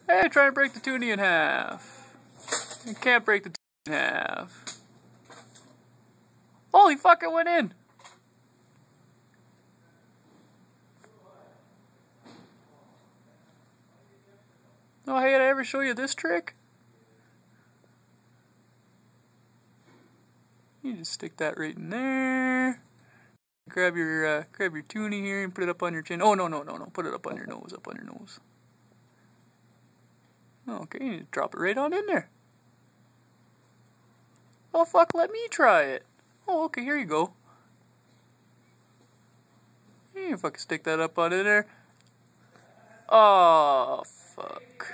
Hey, try and break the toonie in half. You can't break the toonie in half. Holy fuck, it went in! Oh, hey, did I ever show you this trick? You just stick that right in there. Grab your toonie here and put it up on your chin. Oh, no. Put it up on your nose, Okay, you drop it right on in there. Oh, fuck, let me try it. Oh, okay, here you go. You fucking stick that up on in there. Oh, fuck.